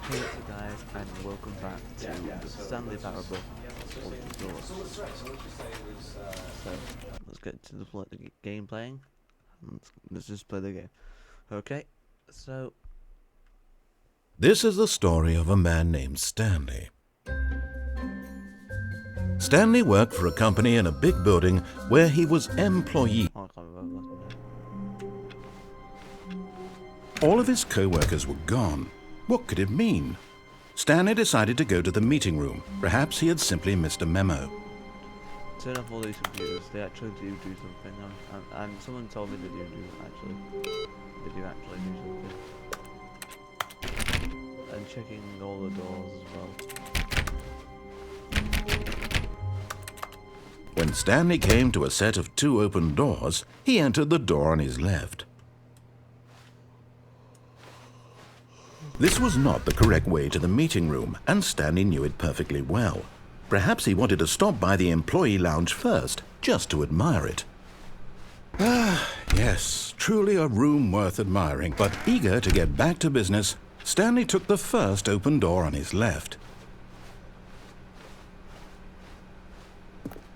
Hey guys, and welcome back to the Stanley Parable of the Doors. So, let's get to the game playing. Let's just play the game. Okay, so... This is the story of a man named Stanley. Stanley worked for a company in a big building where he was employee. Oh, I can't remember what All of his co-workers were gone. What could it mean? Stanley decided to go to the meeting room. Perhaps he had simply missed a memo. turn off all these computers, they actually do something. And someone told me they do actually do something. And checking all the doors as well. When Stanley came to a set of 2 open doors, he entered the door on his left. This was not the correct way to the meeting room, and Stanley knew it perfectly well. Perhaps he wanted to stop by the employee lounge first, just to admire it. Ah, yes, truly a room worth admiring, but eager to get back to business, Stanley took the first open door on his left.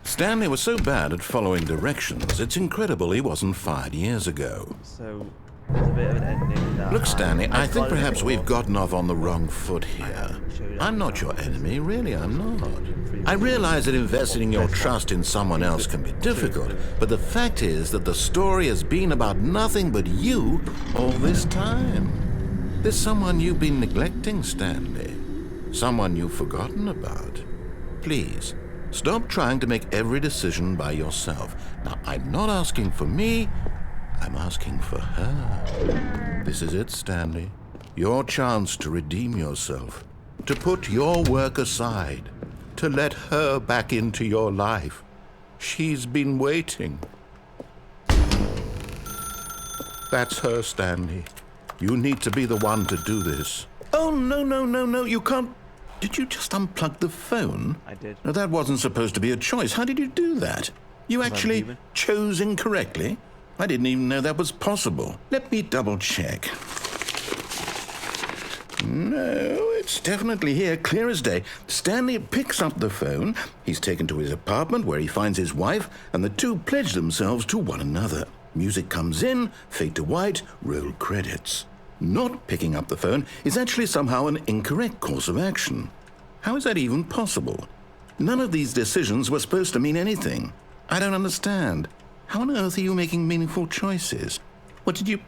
Stanley was so bad at following directions, it's incredible he wasn't fired years ago. So, there's a bit of an ending that... Look, Stanley, I think perhaps we've gotten off on the wrong foot here. I'm not your enemy, really, I'm not. I realize that investing your trust in someone else can be difficult, but the fact is that the story has been about nothing but you all this time. There's someone you've been neglecting, Stanley. Someone you've forgotten about. Please, stop trying to make every decision by yourself. Now, I'm not asking for me, I'm asking for her. This is it, Stanley. Your chance to redeem yourself, to put your work aside, to let her back into your life. She's been waiting. That's her, Stanley. You need to be the one to do this. Oh, no, you can't. Did you just unplug the phone? I did. No, that wasn't supposed to be a choice. How did you do that? You actually chose incorrectly? I didn't even know that was possible. Let me double check. No, it's definitely here, clear as day. Stanley picks up the phone. He's taken to his apartment where he finds his wife, and the two pledge themselves to one another. Music comes in, fade to white, roll credits. Not picking up the phone is actually somehow an incorrect course of action. How is that even possible? None of these decisions were supposed to mean anything. I don't understand. How on earth are you making meaningful choices? What did you...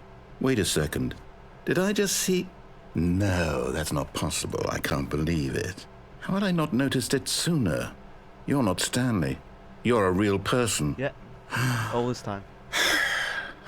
Wait a second. Did I just see... No, that's not possible. I can't believe it. How had I not noticed it sooner? You're not Stanley. You're a real person. Yeah, all this time.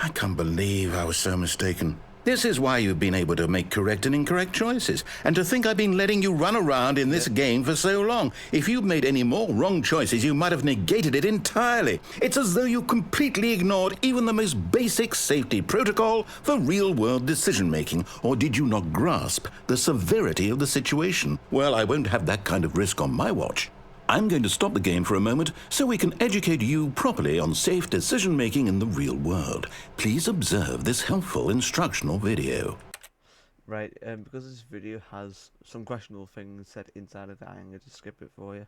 I can't believe I was so mistaken. This is why you've been able to make correct and incorrect choices. And to think I've been letting you run around in this game for so long. If you'd made any more wrong choices, you might have negated it entirely. It's as though you completely ignored even the most basic safety protocol for real-world decision-making. Or did you not grasp the severity of the situation? Well, I won't have that kind of risk on my watch. I'm going to stop the game for a moment so we can educate you properly on safe decision-making in the real world. Please observe this helpful instructional video. Right, because this video has some questionable things set inside of it, I'm going to skip it for you.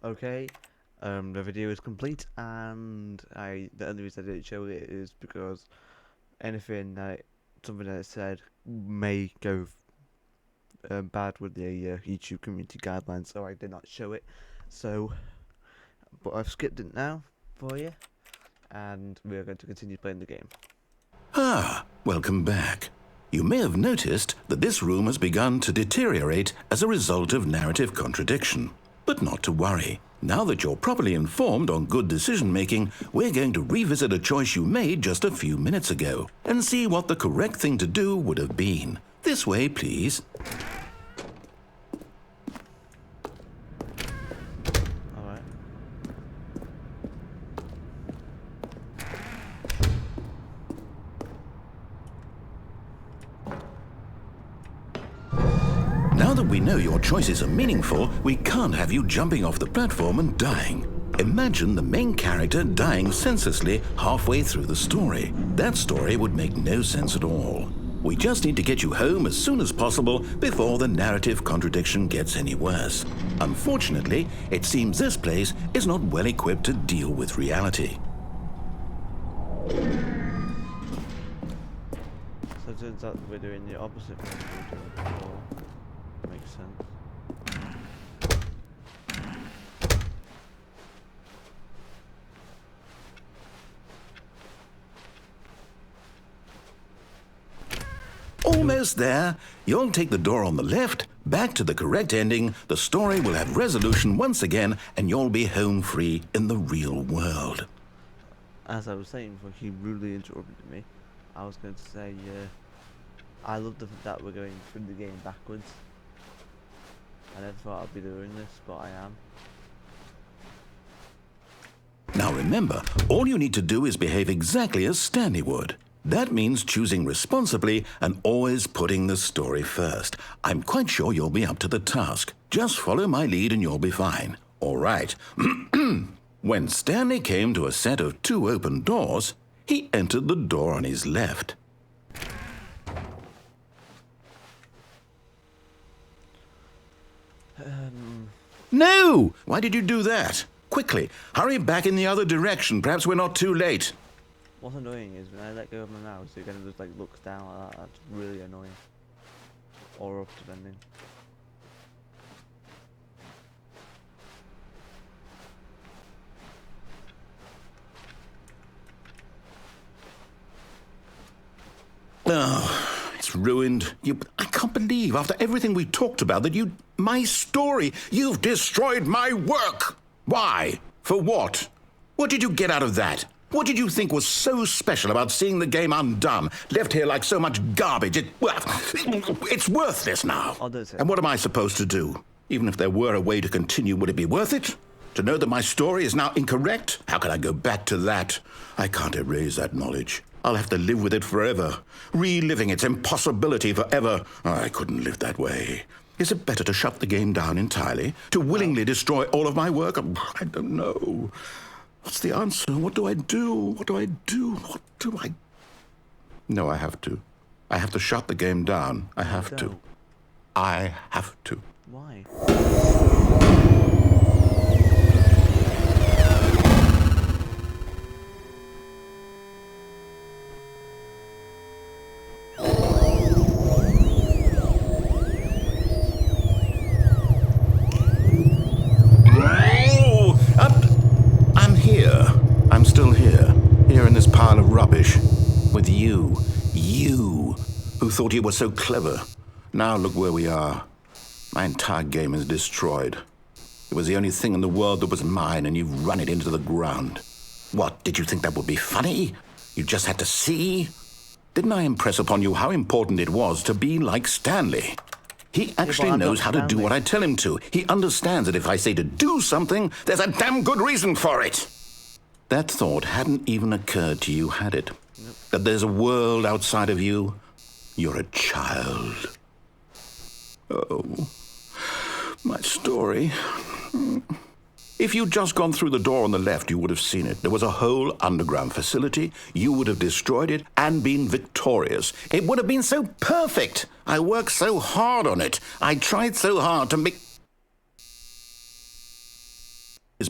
Okay, the video is complete, and the only reason I didn't show it is because something that it said may go bad with the YouTube community guidelines, so I did not show it. But I've skipped it now for you, and we're going to continue playing the game. Ah, welcome back. You may have noticed that this room has begun to deteriorate as a result of narrative contradiction. But not to worry. Now that you're properly informed on good decision-making, we're going to revisit a choice you made just a few minutes ago and see what the correct thing to do would have been. This way, please. Alright. Now that we know your choices are meaningful, we can't have you jumping off the platform and dying. Imagine the main character dying senselessly halfway through the story. That story would make no sense at all. We just need to get you home as soon as possible before the narrative contradiction gets any worse. Unfortunately, it seems this place is not well equipped to deal with reality. So it turns out we're doing the opposite from what we were doing before. Makes sense. Almost there. You'll take the door on the left, back to the correct ending, the story will have resolution once again, and you'll be home free in the real world. As I was saying before, he rudely interrupted me. I was going to say, I love the fact that we're going through the game backwards. I never thought I'd be doing this, but I am. Now remember, all you need to do is behave exactly as Stanley would. That means choosing responsibly and always putting the story first. I'm quite sure you'll be up to the task. Just follow my lead and you'll be fine. All right. When Stanley came to a set of 2 open doors, he entered the door on his left. No! Why did you do that? Quickly, hurry back in the other direction. Perhaps we're not too late. What's annoying is when I let go of my mouse, it kind of just like looks down like that. That's really annoying. Or up, depending. Oh, it's ruined. I can't believe, after everything we talked about, that my story, you've destroyed my work. Why? For what? What did you get out of that? What did you think was so special about seeing the game undone, left here like so much garbage? It's worthless now. And what am I supposed to do? Even if there were a way to continue, would it be worth it? To know that my story is now incorrect? How can I go back to that? I can't erase that knowledge. I'll have to live with it forever, reliving its impossibility forever. I couldn't live that way. Is it better to shut the game down entirely? To willingly destroy all of my work? I don't know. What's the answer? What do I do? What do I do? What do I... No, I have to. I have to shut the game down. I have to. I have to. Why? Here in this pile of rubbish, with you who thought you were so clever. Now look where we are. My entire game is destroyed. It was the only thing in the world that was mine, and you've run it into the ground. What, did you think that would be funny? You just had to see? Didn't I impress upon you how important it was to be like Stanley? He actually knows how to do what I tell him to. He understands that if I say to do something, there's a damn good reason for it. That thought hadn't even occurred to you, had it? Nope. That there's a world outside of you? You're a child. Oh, my story. If you'd just gone through the door on the left, you would have seen it. There was a whole underground facility. You would have destroyed it and been victorious. It would have been so perfect. I worked so hard on it. I tried so hard to make...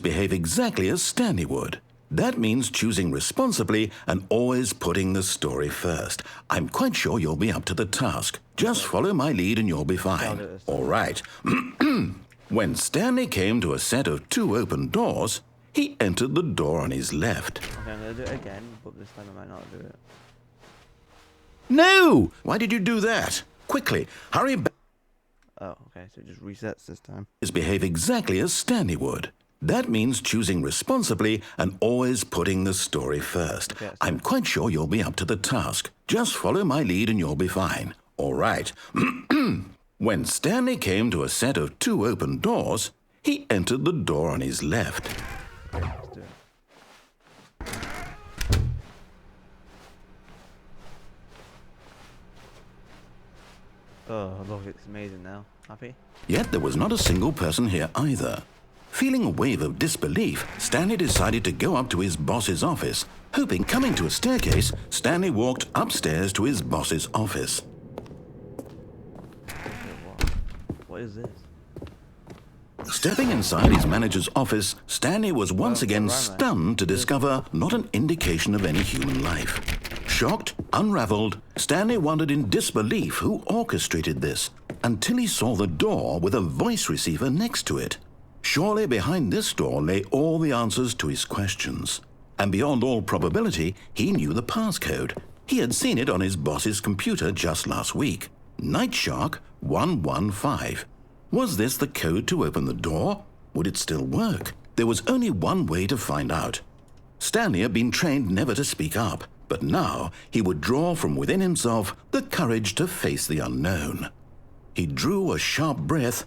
behave exactly as Stanley would. That means choosing responsibly and always putting the story first. I'm quite sure you'll be up to the task. Just follow my lead and you'll be fine. All right. When Stanley came to a set of 2 open doors, he entered the door on his left. Okay, I'm going to do it again, but this time I might not do it. No! Why did you do that? Quickly, hurry back. Oh, okay, so it just resets this time. Behave exactly as Stanley would. That means choosing responsibly and always putting the story first. Okay, I'm quite sure you'll be up to the task. Just follow my lead and you'll be fine. All right. When Stanley came to a set of 2 open doors, he entered the door on his left. Let's do it. Oh, look, it's amazing now. Happy? Yet there was not a single person here either. Feeling a wave of disbelief, Stanley decided to go up to his boss's office. Hoping, coming to a staircase, Stanley walked upstairs to his boss's office. What is this? Stepping inside his manager's office, Stanley was once again stunned to discover not an indication of any human life. Shocked, unraveled, Stanley wondered in disbelief who orchestrated this, until he saw the door with a voice receiver next to it. Surely behind this door lay all the answers to his questions. And beyond all probability, he knew the passcode. He had seen it on his boss's computer just last week. Night Shark 115. Was this the code to open the door? Would it still work? There was only one way to find out. Stanley had been trained never to speak up, but now he would draw from within himself the courage to face the unknown. He drew a sharp breath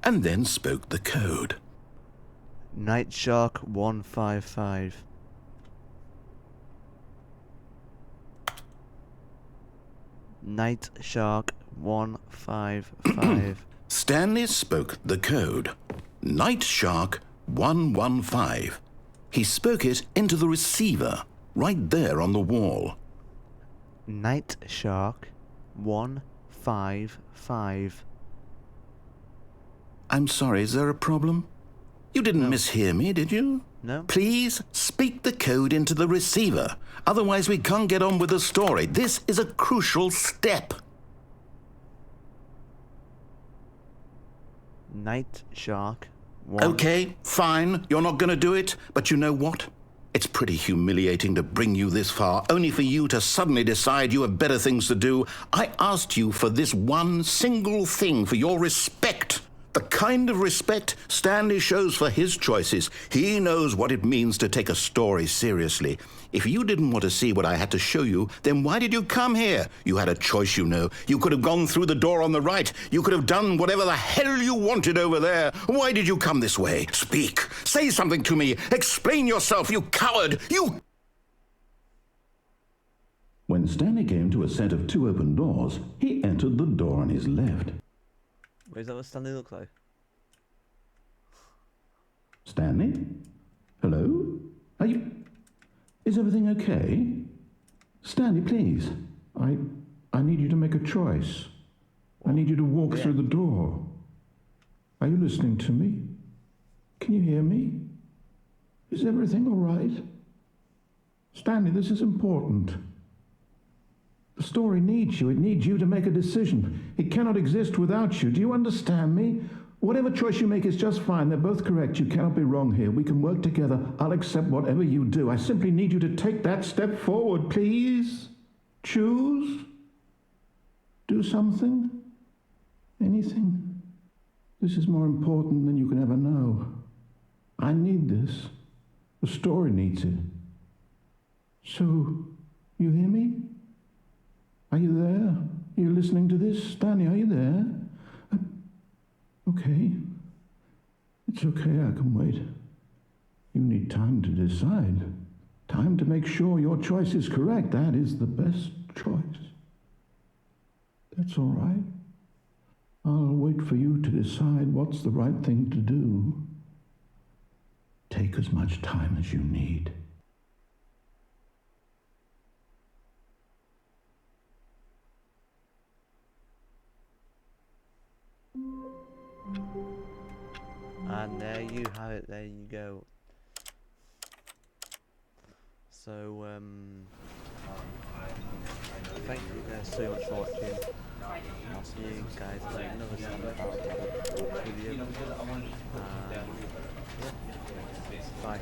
and then spoke the code. Night Shark 155. Night Shark 155. Stanley spoke the code. Night Shark 115. He spoke it into the receiver, right there on the wall. Night Shark 155. I'm sorry, is there a problem? You didn't mishear me, did you? No. Please speak the code into the receiver. Otherwise we can't get on with the story. This is a crucial step. Night Shark 1. Okay, fine. You're not going to do it. But you know what? It's pretty humiliating to bring you this far, only for you to suddenly decide you have better things to do. I asked you for this one single thing, for your respect. The kind of respect Stanley shows for his choices. He knows what it means to take a story seriously. If you didn't want to see what I had to show you, then why did you come here? You had a choice, you know. You could have gone through the door on the right. You could have done whatever the hell you wanted over there. Why did you come this way? Speak. Say something to me. Explain yourself, you coward. You... When Stanley came to a set of 2 open doors, he entered the door on his left. Wait, is that what Stanley looks like? Stanley? Hello? Are you... Is everything okay? Stanley, please. I need you to make a choice. I need you to walk through the door. Are you listening to me? Can you hear me? Is everything all right? Stanley, this is important. The story needs you. It needs you to make a decision. It cannot exist without you. Do you understand me? Whatever choice you make is just fine. They're both correct. You cannot be wrong here. We can work together. I'll accept whatever you do. I simply need you to take that step forward, please. Choose. Do something. Anything. This is more important than you can ever know. I need this. The story needs it. So, you hear me? Are you there? Are you listening to this? Stanley, are you there? Okay. It's okay, I can wait. You need time to decide. Time to make sure your choice is correct. That is the best choice. That's all right. I'll wait for you to decide what's the right thing to do. Take as much time as you need. And there you have it, there you go. So, thank you guys so much for watching. I'll see you guys in another Stanley Parable video. Yeah, bye.